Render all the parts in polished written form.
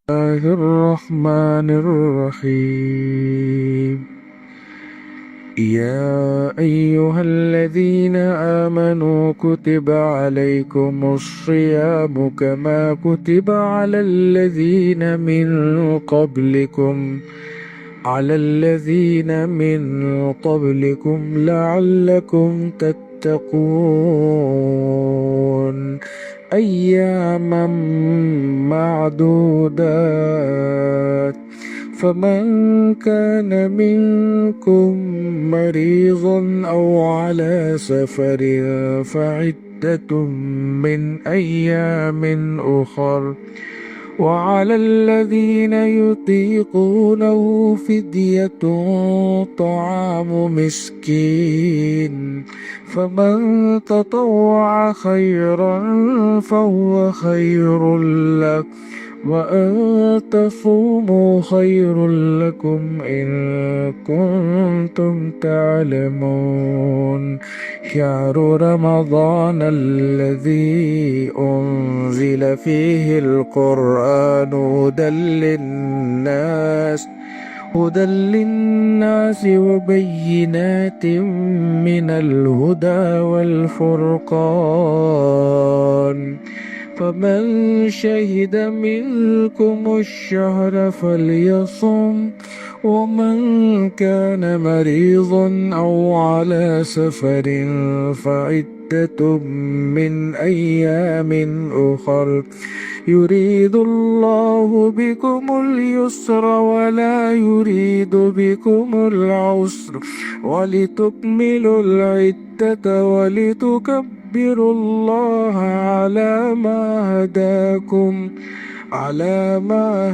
الله الرحمن الرحيم يا أيها الذين آمنوا كتب عليكم الصيام كما كتب على الذين من قبلكم لعلكم تتقون أياما معدودات فمن كان منكم مريضا أو على سفر فعدة من أيام أخر وعلى الذين يطيقونه فدية طعام مسكين فمن تطوع خيرا فهو خير له وأن تصوموا خير لكم إن كنتم تعلمون شهر رمضان الذي أنزل فيه القرآن هدى للناس وبينات من الهدى والفرقان فمن شهد منكم الشهر فليصم ومن كان مريضا أو على سفر فعدة من أيام أخر يريد الله بكم اليسر ولا يريد بكم العسر ولتكملوا العدة ولتكبروا الله على ما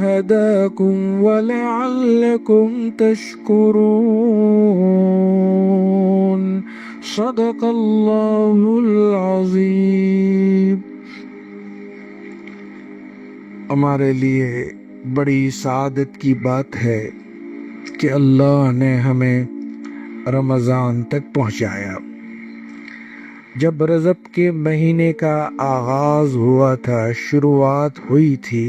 هداكم ولعلكم تشكرون صدق الله العظیم۔ ہمارے لیے بڑی سعادت کی بات ہے کہ اللہ نے ہمیں رمضان تک پہنچایا۔ جب رجب کے مہینے کا آغاز ہوا تھا، شروعات ہوئی تھی،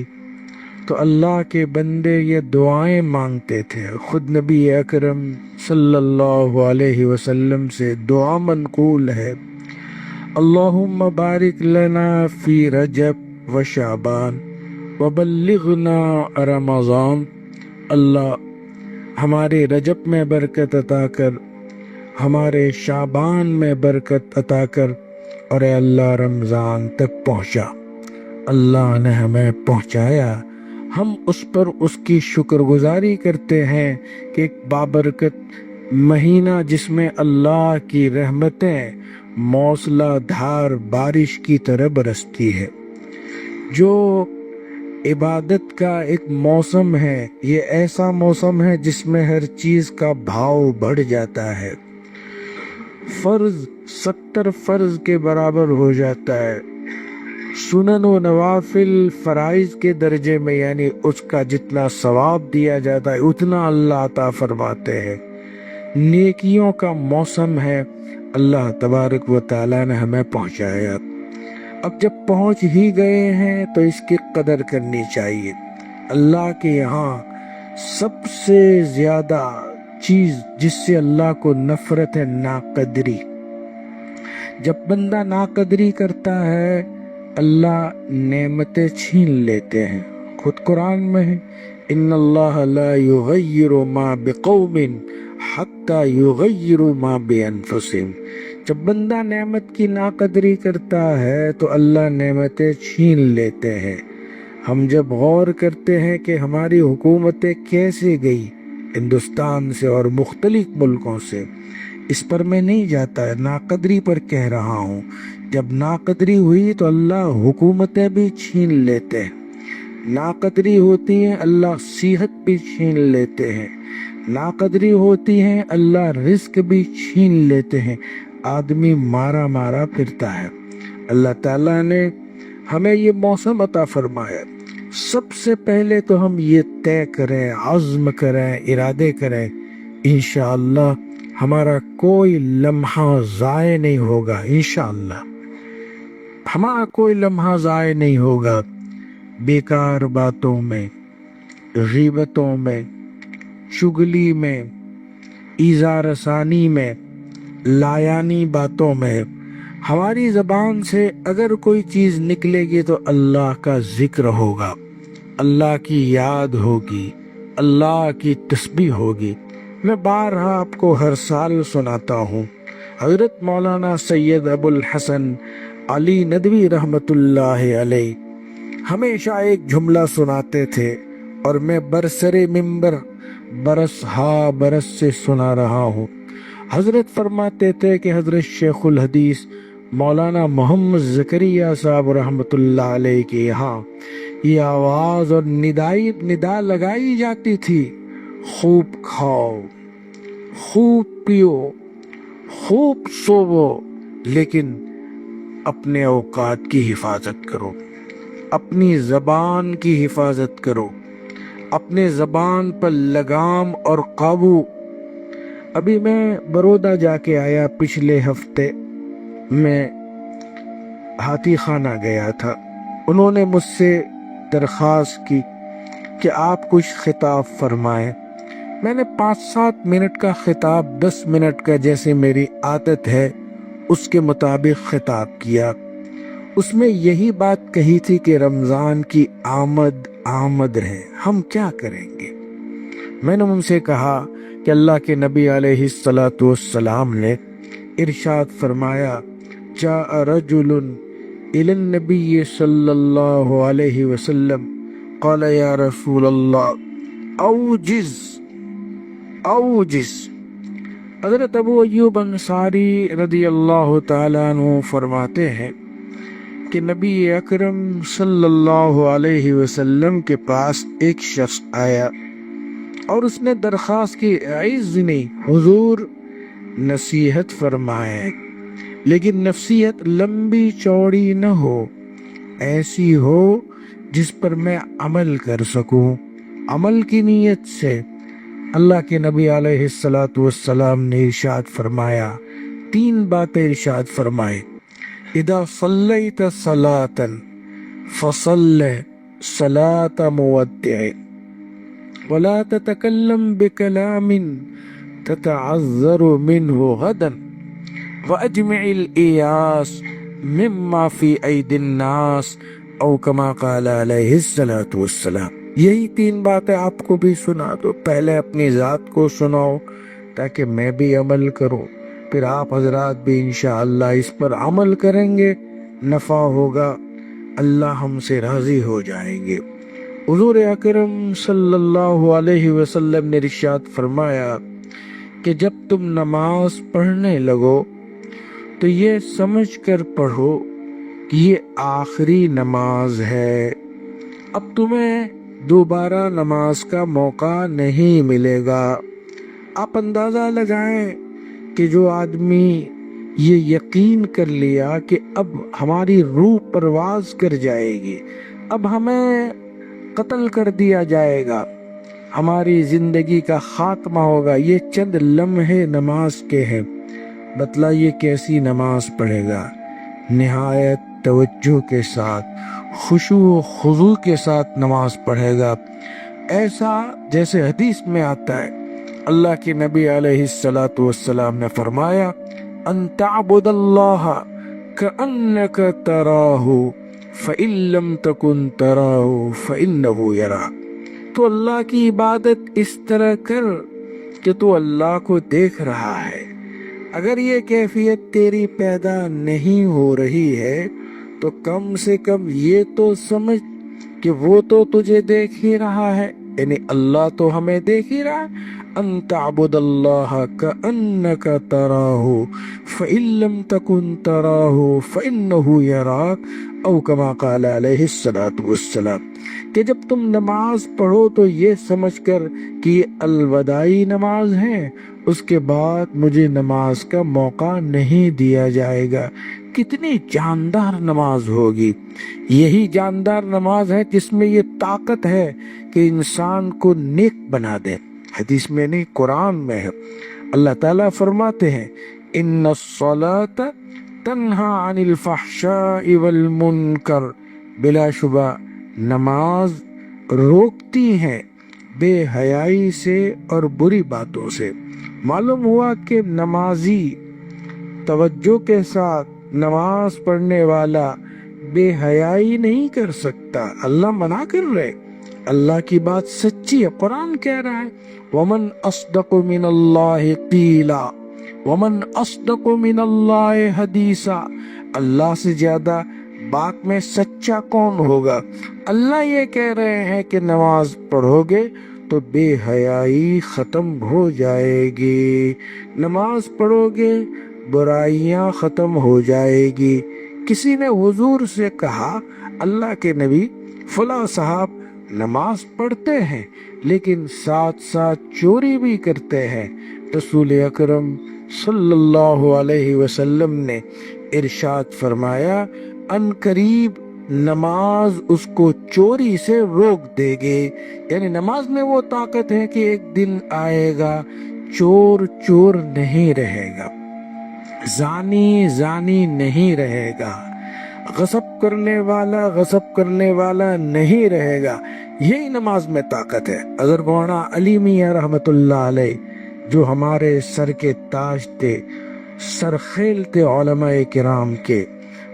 تو اللہ کے بندے یہ دعائیں مانگتے تھے۔ خود نبی اکرم صلی اللہ علیہ وسلم سے دعا منقول ہے، اللہم بارک لنا فی رجب و شعبان وبلغنا رمضان۔ اللہ ہمارے رجب میں برکت عطا کر، ہمارے شعبان میں برکت عطا کر، اور اے اللہ رمضان تک پہنچا۔ اللہ نے ہمیں پہنچایا، ہم اس پر اس کی شکر گزاری کرتے ہیں کہ ایک بابرکت مہینہ جس میں اللہ کی رحمتیں موسلا دھار بارش کی طرح برستی ہے، جو عبادت کا ایک موسم ہے، یہ ایسا موسم ہے جس میں ہر چیز کا بھاؤ بڑھ جاتا ہے، فرض 70 فرض کے برابر ہو جاتا ہے، سنن و نوافل فرائض کے درجے میں، یعنی اس کا جتنا ثواب دیا جاتا ہے اتنا اللہ عطا فرماتے ہیں، نیکیوں کا موسم ہے۔ اللہ تبارک و تعالیٰ نے ہمیں پہنچایا، اب جب پہنچ ہی گئے ہیں تو اس کی قدر کرنی چاہیے۔ اللہ کے یہاں سب سے زیادہ چیز جس سے اللہ کو نفرت ہے، ناقدری۔ جب بندہ ناقدری کرتا ہے اللہ نعمتیں چھین لیتے ہیں۔ خود قرآن میں ہے، ان اللہ لا یغیر ما بقوم حتی یغیروا ما بانفسہم۔ جب بندہ نعمت کی ناقدری کرتا ہے تو اللہ نعمتیں چھین لیتے ہیں۔ ہم جب غور کرتے ہیں کہ ہماری حکومتیں کیسے گئی ہندوستان سے اور مختلف ملکوں سے، اس پر میں نہیں جاتا ہے، ناقدری پر کہہ رہا ہوں۔ جب ناقدری ہوئی تو اللہ حکومتیں بھی چھین لیتے ہیں، ناقدری ہوتی ہے اللہ صحت بھی چھین لیتے ہیں، ناقدری ہوتی ہے اللہ رزق بھی چھین لیتے ہیں، آدمی مارا پھرتا ہے۔ اللہ تعالیٰ نے ہمیں یہ موسم عطا فرمایا، سب سے پہلے تو ہم یہ طے کریں، عزم کریں، ارادے کریں، انشاءاللہ ہمارا کوئی لمحہ ضائع نہیں ہوگا، انشاءاللہ ہمارا کوئی لمحہ ضائع نہیں ہوگا بیکار باتوں میں، غیبتوں میں، چگلی میں، ایذا رسانی میں، لایانی باتوں میں، ہماری زبان سے اگر کوئی چیز نکلے گی تو اللہ کا ذکر ہوگا، اللہ کی یاد ہوگی، اللہ کی تسبیح ہوگی۔ میں بارہا آپ کو ہر سال سناتا ہوں، حضرت مولانا سید ابو الحسن علی ندوی رحمت اللہ علیہ ہمیشہ ایک جملہ سناتے تھے، اور میں برسر ممبر برس ہا برس سے سنا رہا ہوں۔ حضرت فرماتے تھے کہ حضرت شیخ الحدیث مولانا محمد زکریہ صاحب رحمت اللہ علیہ کے یہاں یہ آواز اور ندا لگائی جاتی تھی، خوب کھاؤ، خوب پیو، خوب سوو، لیکن اپنے اوقات کی حفاظت کرو، اپنی زبان کی حفاظت کرو، اپنے زبان پر لگام اور قابو۔ ابھی میں برودا جا کے آیا، پچھلے ہفتے میں ہاتھی خانہ گیا تھا۔ انہوں نے مجھ سے درخواست کی کہ آپ کچھ خطاب فرمائیں۔ میں نے 5-7 منٹ کا خطاب 10 منٹ کا جیسے میری عادت ہے اس کے مطابق خطاب کیا۔ اس میں یہی بات کہی تھی کہ رمضان کی آمد رہے، ہم کیا کریں گے؟ میں نے ان سے کہا کہ اللہ کے نبی علیہ الصلاۃ والسلام نے ارشاد فرمایا، جاء رجل الی النبی صلی اللہ علیہ وسلم قال یا رسول اللہ اوجز۔ حضرت ابو ایوب انصاری رضی اللہ تعالیٰ عنہ فرماتے ہیں کہ نبی اکرم صلی اللہ علیہ وسلم کے پاس ایک شخص آیا اور اس نے درخواست کی، اعذنی حضور نصیحت فرمائے، لیکن نصیحت لمبی چوڑی نہ ہو، ایسی ہو جس پر میں عمل کر سکوں، عمل کی نیت سے۔ اللہ کے نبی علیہ الصلاۃ والسلام نے ارشاد فرمایا، 3 باتیں ارشاد فرمائے، اذا صلیت صلاۃ فصل صلاۃ مودع ولا تتکلم بکلام تتعذر منه غدا واجمع الایاس مما فی ایدی الناس او کما قال علیہ الصلاۃ والسلام۔ یہی 3 باتیں آپ کو بھی سنا دو، پہلے اپنی ذات کو سناؤ تاکہ میں بھی عمل کروں، پھر آپ حضرات بھی انشاءاللہ اس پر عمل کریں گے، نفع ہوگا، اللہ ہم سے راضی ہو جائیں گے۔ حضور اکرم صلی اللہ علیہ وسلم نے ارشاد فرمایا کہ جب تم نماز پڑھنے لگو تو یہ سمجھ کر پڑھو کہ یہ آخری نماز ہے، اب تمہیں دوبارہ نماز کا موقع نہیں ملے گا۔ آپ اندازہ لگائیں کہ جو آدمی یہ یقین کر لیا کہ اب ہماری روح پرواز کر جائے گی، اب ہمیں قتل کر دیا جائے گا، ہماری زندگی کا خاتمہ ہوگا، یہ چند لمحے نماز کے ہیں، بتلا یہ کیسی نماز پڑھے گا؟ نہایت توجہ کے ساتھ، خشوع و خضوع کے ساتھ نماز پڑھے گا، ایسا جیسے حدیث میں آتا ہے، اللہ کے نبی علیہ الصلاۃ والسلام نے فرمایا، ان تعبد اللہ کأنک تراہ فإن لم تکن تراہ فإنہ یراک۔ تو اللہ کی عبادت اس طرح کر کہ تو اللہ کو دیکھ رہا ہے۔ اگر یہ کیفیت تیری پیدا نہیں ہو رہی ہے تو کم سے کم یہ تو سمجھ کہ وہ تو تجھے دیکھ ہی رہا ہے، یعنی اللہ تو ہمیں دیکھ ہی رہا ہے۔ ان تعبد اللہ کأنک تراہ فإن لم تکن تراہ فإنہ یراک او کما قال علیہ الصلاۃ والسلام، کہ جب تم نماز پڑھو تو یہ سمجھ کر کہ یہ الوداعی نماز ہے، اس کے بعد مجھے نماز کا موقع نہیں دیا جائے گا۔ کتنی جاندار نماز ہوگی! یہی جاندار نماز ہے جس میں یہ طاقت ہے کہ انسان کو نیک بنا دے۔ حدیث میں نہیں، قرآن میں ہے۔ اللہ تعالیٰ فرماتے ہیں، ان الصلاۃ تنہا عن الفحشاء والمنکر، بلا شبہ نماز روکتی ہے بے حیائی سے اور بری باتوں سے۔ معلوم ہوا کہ نمازی توجہ کے ساتھ نماز پڑھنے والا بے حیائی نہیں کر سکتا۔ اللہ منع کر رہے، اللہ کی بات سچی ہے، قرآن کہہ رہا ہے وَمَنْ أَصْدَقُ مِنَ اللَّهِ قِيلًا وَمَنْ أَصْدَقُ مِنَ اللَّهِ حَدِيثًا۔ اللہ سے زیادہ بات میں سچا کون ہوگا؟ اللہ یہ کہہ رہے ہیں کہ نماز پڑھو گے تو بے حیائی ختم ہو جائے گی، نماز پڑھو گے برائیاں ختم ہو جائے گی۔ کسی نے حضور سے کہا اللہ کے نبی، فلاں صاحب نماز پڑھتے ہیں لیکن ساتھ ساتھ چوری بھی کرتے ہیں۔ رسول اکرم صلی اللہ علیہ وسلم نے ارشاد فرمایا ان قریب نماز اس کو چوری سے روک دے گے، یعنی نماز میں وہ طاقت ہے کہ ایک دن آئے گا چور چور نہیں رہے گا، زانی زانی نہیں رہے گا، غصب کرنے والا نہیں رہے گا۔ یہی نماز میں طاقت ہے۔ اگر مولانا علی میاں رحمت اللہ علیہ جو ہمارے سر کے تاج تھے، سرخیل تھے علماء کرام کے،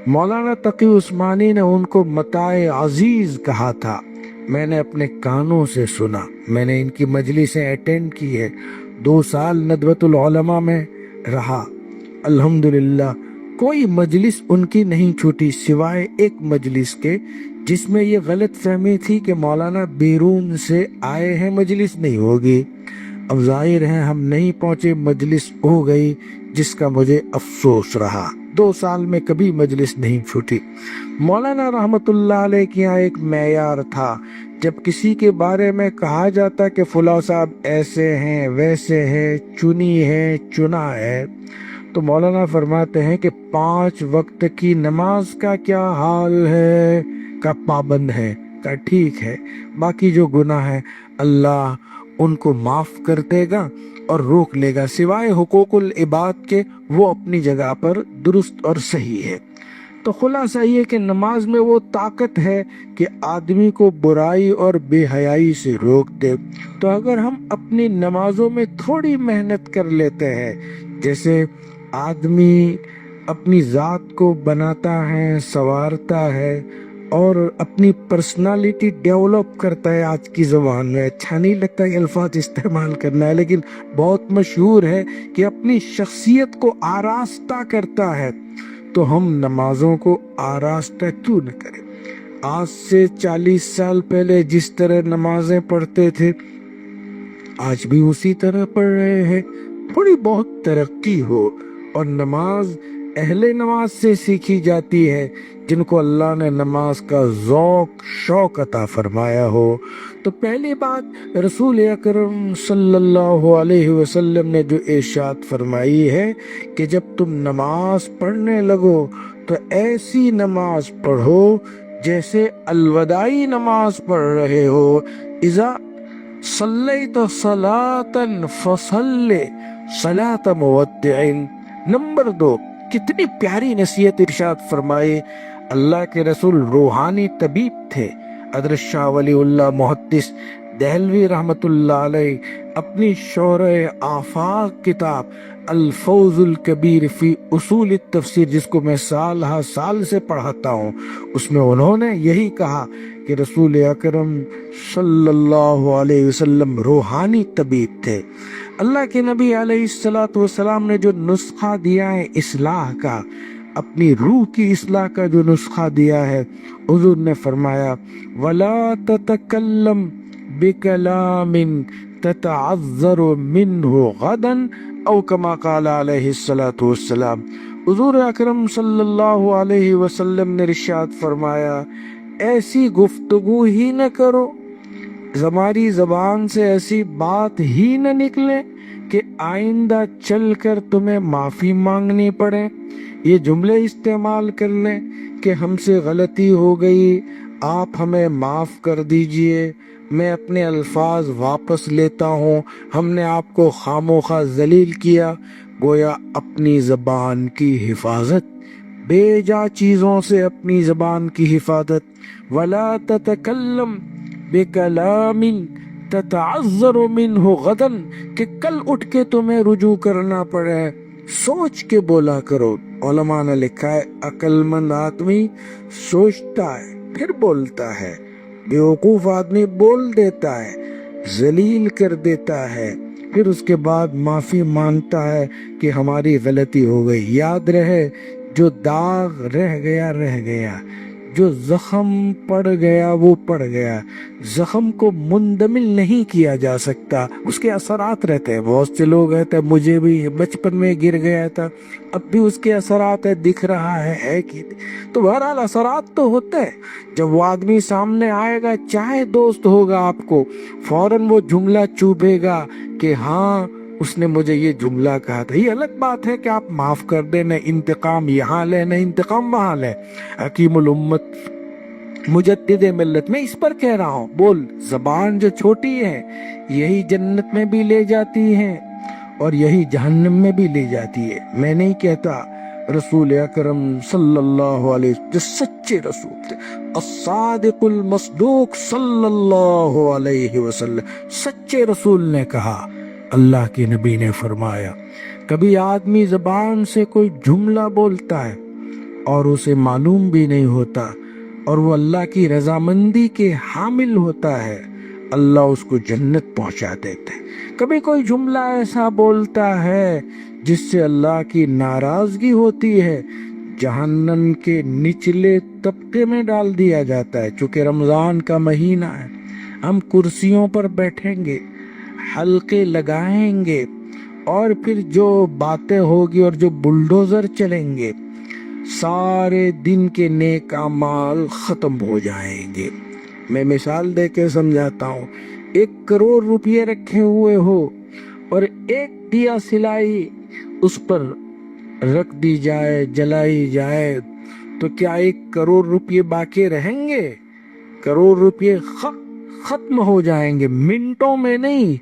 مولانا تقی عثمانی نے ان کو متاع عزیز کہا تھا۔ میں نے اپنے کانوں سے سنا، میں نے ان کی مجلسیں اٹینڈ کی ہے، 2 سال ندوۃ العلماء میں رہا، الحمدللہ کوئی مجلس ان کی نہیں چھوٹی سوائے ایک مجلس کے جس میں یہ غلط فہمی تھی کہ مولانا بیرون سے آئے ہیں، مجلس نہیں ہوگی۔ اب ظاہر ہے ہم نہیں پہنچے، مجلس ہو گئی، جس کا مجھے افسوس رہا۔ 2 سال میں کبھی مجلس نہیں چھوٹی۔ مولانا رحمت اللہ علیہ کے یہاں ایک معیار تھا، جب کسی کے بارے میں کہا جاتا کہ فلاں صاحب ایسے ہیں ویسے ہیں، چنی ہے چنا ہے، تو مولانا فرماتے ہیں کہ 5 وقت کی نماز کا کیا حال ہے؟ کا پابند ہے، کا ٹھیک ہے، باقی جو گناہ ہے اللہ ان کو معاف کر دے گا اور روک لے گا، سوائے حقوق العباد کے وہ اپنی جگہ پر درست اور صحیح ہے۔ تو خلاصہ یہ کہ نماز میں وہ طاقت ہے کہ آدمی کو برائی اور بے حیائی سے روک دے۔ تو اگر ہم اپنی نمازوں میں تھوڑی محنت کر لیتے ہیں، جیسے آدمی اپنی ذات کو بناتا ہے، سنوارتا ہے اور اپنی پرسنالٹی ڈیولپ کرتا ہے، آج کی زبان میں اچھا نہیں لگتا یہ الفاظ استعمال کرنا ہے لیکن بہت مشہور ہے کہ اپنی شخصیت کو آراستہ کرتا ہے، تو ہم نمازوں کو آراستہ کیوں نہ کریں؟ آج سے 40 سال پہلے جس طرح نمازیں پڑھتے تھے آج بھی اسی طرح پڑھ رہے ہیں، تھوڑی بہت ترقی ہو، اور نماز اہل نماز سے سیکھی جاتی ہے جن کو اللہ نے نماز کا ذوق شوق عطا فرمایا ہو۔ تو پہلی بات رسول اکرم صلی اللہ علیہ وسلم نے جو ارشاد فرمائی ہے کہ جب تم نماز پڑھنے لگو تو ایسی نماز پڑھو جیسے الوداعی نماز پڑھ رہے ہو، اذا صلیت صلاۃ فصل صلاۃ مودع۔ نمبر 2، کتنی پیاری نصیحت ارشاد فرمائے، اللہ کے رسول روحانی طبیب تھے۔ حضرت شاہ ولی اللہ محدث دہلوی رحمت اللہ علیہ اپنی شرح آفاق کتاب الفوز الکبیر فی اصول التفسیر، جس کو میں سال ہر سال سے پڑھاتا ہوں، اس میں انہوں نے یہی کہا کہ رسول اکرم صلی اللہ علیہ وسلم روحانی طبیب تھے۔ اللہ کے نبی علیہ الصلوۃ والسلام نے جو نسخہ دیا ہے اصلاح کا، اپنی روح کی اصلاح کا جو نسخہ دیا ہے، حضور نے فرمایا وَلَا تَتَكَلَّمْ بِكَلَامٍ تَتَعَذَّرُ مِنْهُ غَدًا او کما قال علیہ الصلوۃ والسلام۔ حضور اکرم صلی اللہ علیہ وسلم نے ارشاد فرمایا ایسی گفتگو ہی نہ کرو، ہماری زبان سے ایسی بات ہی نہ نکلے کہ آئندہ چل کر تمہیں معافی مانگنی پڑے، یہ جملے استعمال کر لیں کہ ہم سے غلطی ہو گئی، آپ ہمیں معاف کر دیجئے، میں اپنے الفاظ واپس لیتا ہوں، ہم نے آپ کو خام و خواہ ذلیل کیا۔ گویا اپنی زبان کی حفاظت، بے جا چیزوں سے اپنی زبان کی حفاظت۔ وَلَا تَتَكَلَّمْ بِكَلَامٍ تتعذر منہ غدن، کہ کل اٹھ کے تمہیں رجوع کرنا پڑے، سوچ کے بولا کرو۔ علماء نے لکھا ہے عقل مند آدمی سوچتا ہے پھر بولتا ہے، بیوقوف آدمی بول دیتا ہے، ذلیل کر دیتا ہے، پھر اس کے بعد معافی مانگتا ہے کہ ہماری غلطی ہو گئی۔ یاد رہے جو داغ رہ گیا رہ گیا، جو زخم پڑ گیا وہ پڑ گیا، زخم کو مندمل نہیں کیا جا سکتا، اس کے اثرات رہتے ہیں۔ بہت سے لوگ کہتے ہیں مجھے بھی بچپن میں گر گیا تھا، اب بھی اس کے اثرات ہے، دکھ رہا ہے کہ تو بہرحال اثرات تو ہوتے ہیں۔ جب وہ آدمی سامنے آئے گا، چاہے دوست ہوگا آپ کو، فوراً وہ جملہ چوبے گا کہ ہاں اس نے مجھے یہ جملہ کہا تھا۔ یہ الگ بات ہے کہ آپ معاف کر دیں، نہ انتقام یہاں لیں نہ انتقام وہاں لیں۔ حکیم الامت مجدد ملت میں اس پر کہہ رہا ہوں، بول زبان جو چھوٹی ہے یہی جنت میں بھی لے جاتی ہے اور یہی جہنم میں بھی لے جاتی ہے۔ میں نہیں کہتا، رسول اکرم صلی اللہ علیہ وسلم جو سچے رسول تھے، الصادق المصدوق صلی اللہ علیہ وسلم، سچے رسول نے کہا، اللہ کے نبی نے فرمایا، کبھی آدمی زبان سے کوئی جملہ بولتا ہے اور اسے معلوم بھی نہیں ہوتا اور وہ اللہ کی رضامندی کے حامل ہوتا ہے، اللہ اس کو جنت پہنچا دیتے۔ کبھی کوئی جملہ ایسا بولتا ہے جس سے اللہ کی ناراضگی ہوتی ہے، جہنم کے نچلے طبقے میں ڈال دیا جاتا ہے۔ چونکہ رمضان کا مہینہ ہے، ہم کرسیوں پر بیٹھیں گے، حلقے لگائیں گے، اور پھر جو باتیں ہوگی اور جو بلڈوزر چلیں گے، سارے دن کے نیک اعمال ختم ہو جائیں گے۔ میں مثال دے کے سمجھاتا ہوں، 1 کروڑ روپے رکھے ہوئے ہو اور ایک دیا سلائی اس پر رکھ دی جائے، جلائی جائے، تو کیا 1 کروڑ روپے باقی رہیں گے؟ کروڑ روپے ختم ہو جائیں گے، منٹوں میں نہیں،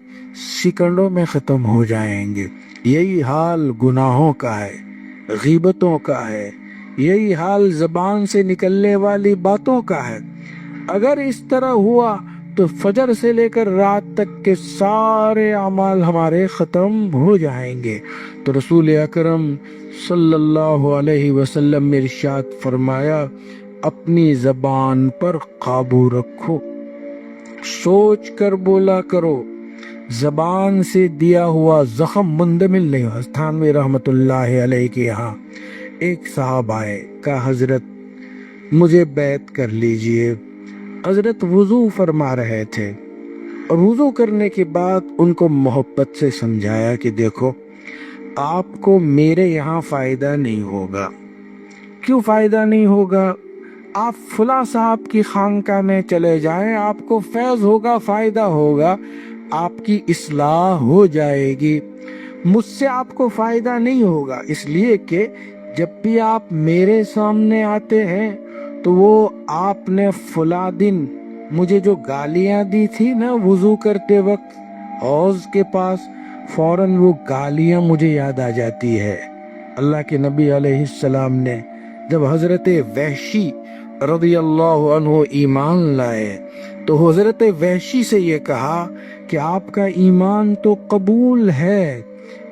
سیکنڈوں میں ختم ہو جائیں گے۔ یہی حال گناہوں کا ہے، غیبتوں کا ہے، یہی حال زبان سے نکلنے والی باتوں کا ہے۔ اگر اس طرح ہوا تو فجر سے لے کر رات تک کے سارے اعمال ہمارے ختم ہو جائیں گے۔ تو رسول اکرم صلی اللہ علیہ وسلم نے ارشاد فرمایا، اپنی زبان پر قابو رکھو، سوچ کر بولا کرو، زبان سے دیا ہوا زخم مندمل نہیں ہو۔ تھانوی رحمت اللہ علیہ کے یہاں ایک صاحب آئے، کہا حضرت مجھے بیعت کر لیجئے۔ حضرت وضو فرما رہے تھے اور وضو کرنے کے بعد ان کو محبت سے سمجھایا کہ دیکھو آپ کو میرے یہاں فائدہ نہیں ہوگا۔ کیوں فائدہ نہیں ہوگا؟ آپ فلاں صاحب کی خانقاہ میں چلے جائیں، آپ کو فیض ہوگا، فائدہ ہوگا، آپ کی اصلاح ہو جائے گی۔ مجھ سے آپ کو فائدہ نہیں ہوگا، اس لیے کہ جب بھی آپ میرے سامنے آتے ہیں تو وہ آپ نے فلاں دن مجھے جو گالیاں دی تھی نا وضو کرتے وقت حوض کے پاس، فوراً وہ گالیاں مجھے یاد آ جاتی ہے۔ اللہ کے نبی علیہ السلام نے جب حضرت وحشی رضی اللہ عنہ ایمان لائے تو حضرت وحشی سے یہ کہا کہ آپ کا ایمان تو قبول ہے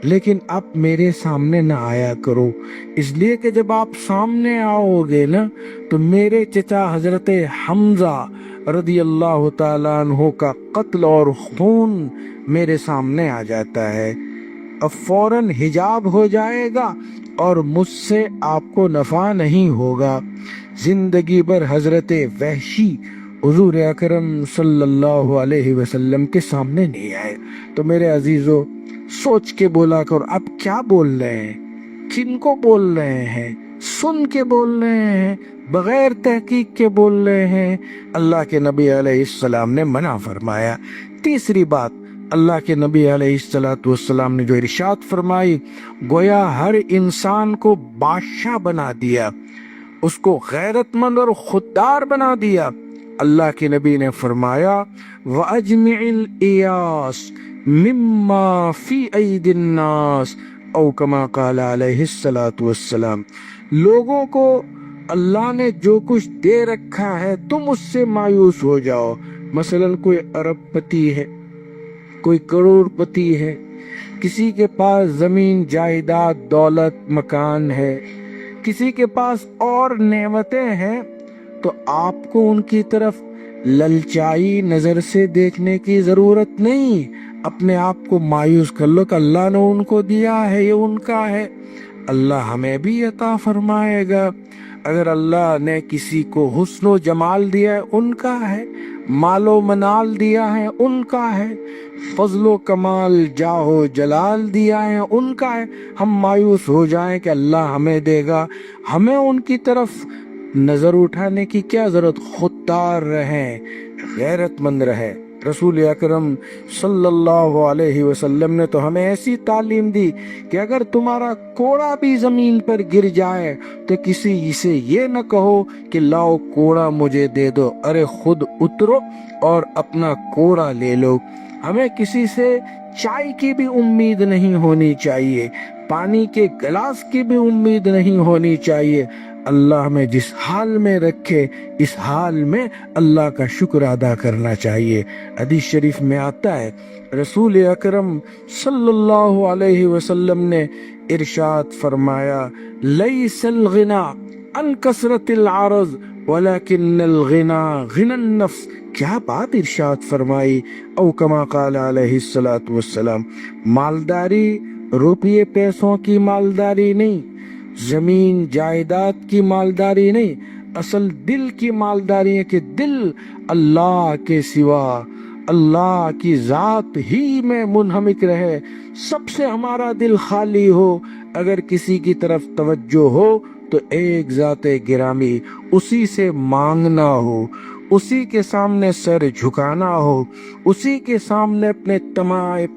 لیکن آپ میرے سامنے نہ آیا کرو، اس لیے کہ جب آپ سامنے آؤ گے نا تو میرے چچا حضرت حمزہ رضی اللہ تعالیٰ عنہ کا قتل اور خون میرے سامنے آ جاتا ہے، اب فوراً حجاب ہو جائے گا اور مجھ سے آپ کو نفع نہیں ہوگا۔ زندگی بھر حضرت وحشی حضور اکرم صلی اللہ علیہ وسلم کے سامنے نہیں آئے۔ تو میرے عزیزو سوچ کے بولا کرو، آپ کیا بول رہے ہیں، کن کو بول رہے ہیں، سن کے بول رہے ہیں، بغیر تحقیق کے بول رہے ہیں۔ اللہ کے نبی علیہ السلام نے منع فرمایا۔ تیسری بات، اللہ کے نبی علیہ السلام نے جو ارشاد فرمائی، گویا ہر انسان کو بادشاہ بنا دیا، اس کو غیرت مند اور خوددار بنا دیا۔ اللہ کے نبی نے فرمایا وَأَجْمِعِ الْإِيَاسِ مِمَّا فِي أَيْدِ النَّاسِ او کما قال علیہ السلام، لوگوں کو اللہ نے جو کچھ دے رکھا ہے تم اس سے مایوس ہو جاؤ۔ مثلا کوئی ارب پتی ہے، کوئی کروڑپتی ہے، کسی کے پاس زمین جائیداد دولت مکان ہے، کسی کے پاس اور نعمتیں ہیں، تو آپ کو ان کی طرف للچائی نظر سے دیکھنے کی ضرورت نہیں۔ اپنے آپ کو مایوس کر لو کہ اللہ نے ان کو دیا ہے، یہ ان کا ہے، اللہ ہمیں بھی عطا فرمائے گا۔ اگر اللہ نے کسی کو حسن و جمال دیا ہے، ان کا ہے، مال و منال دیا ہے، ان کا ہے، فضل و کمال جاہ و جلال دیا ہے، ان کا ہے۔ ہم مایوس ہو جائیں کہ اللہ ہمیں دے گا، ہمیں ان کی طرف نظر اٹھانے کی کیا ضرورت؟ خوددار رہیں، غیرت مند رہیں۔ رسول اکرم صلی اللہ علیہ وسلم نے تو ہمیں ایسی تعلیم دی کہ اگر تمہارا کوڑا بھی زمین پر گر جائے تو کسی سے یہ نہ کہو کہ لاؤ کوڑا مجھے دے دو، ارے خود اترو اور اپنا کوڑا لے لو۔ ہمیں کسی سے چائے کی بھی امید نہیں ہونی چاہیے، پانی کے گلاس کی بھی امید نہیں ہونی چاہیے۔ اللہ ہمیں جس حال میں رکھے، اس حال میں اللہ کا شکر ادا کرنا چاہیے۔ حدیث شریف میں آتا ہے، رسول اکرم صلی اللہ علیہ وسلم نے ارشاد فرمایا، لیس الغنا عن کثرت العرض ولکن الغنا غنى النفس۔ کیا بات ارشاد فرمائی، او کما قال علیہ الصلوۃ والسلام۔ مالداری روپیے پیسوں کی مالداری نہیں، زمین جائیداد کی مالداری نہیں، اصل دل کی مالداری ہے کہ دل اللہ کے سوا، اللہ کی ذات ہی میں منہمک رہے، سب سے ہمارا دل خالی ہو۔ اگر کسی کی طرف توجہ ہو تو ایک ذات گرامی، اسی سے مانگنا ہو، اسی کے سامنے سر جھکانا ہو، اسی کے سامنے اپنے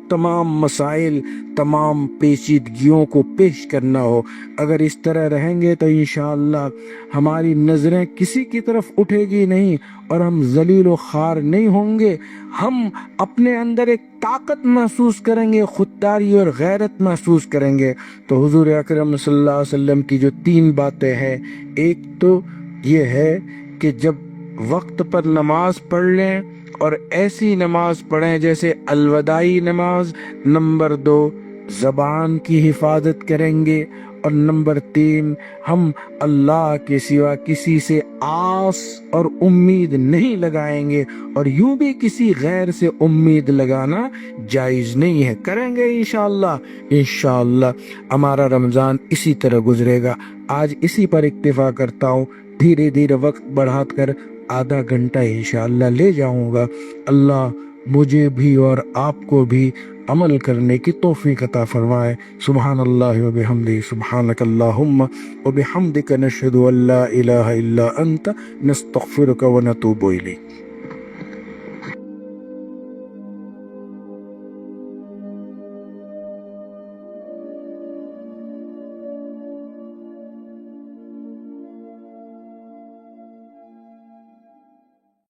تمام مسائل، تمام پیچیدگیوں کو پیش کرنا ہو۔ اگر اس طرح رہیں گے تو انشاءاللہ ہماری نظریں کسی کی طرف اٹھے گی نہیں اور ہم ذلیل و خوار نہیں ہوں گے۔ ہم اپنے اندر ایک طاقت محسوس کریں گے، خودداری اور غیرت محسوس کریں گے۔ تو حضور اکرم صلی اللہ علیہ وسلم کی جو 3 باتیں ہیں، ایک تو یہ ہے کہ جب وقت پر نماز پڑھ لیں اور ایسی نماز پڑھیں جیسے الوداعی نماز۔ نمبر 2، زبان کی حفاظت کریں گے، اور نمبر 3، ہم اللہ کے سوا کسی سے آس اور امید نہیں لگائیں گے، اور یوں بھی کسی غیر سے امید لگانا جائز نہیں ہے۔ کریں گے انشاءاللہ۔ انشاءاللہ ہمارا رمضان اسی طرح گزرے گا۔ آج اسی پر اکتفا کرتا ہوں، دھیرے دھیرے وقت بڑھا کر آدھا گھنٹہ انشاءاللہ لے جاؤں گا۔ اللہ مجھے بھی اور آپ کو بھی عمل کرنے کی توفیق عطا فرمائے۔ سبحان اللہ و بحمدہ، سبحانک اللہم و بحمدک، نشہد ان لا الہ الا انت، نستغفرک و نتوب الیک۔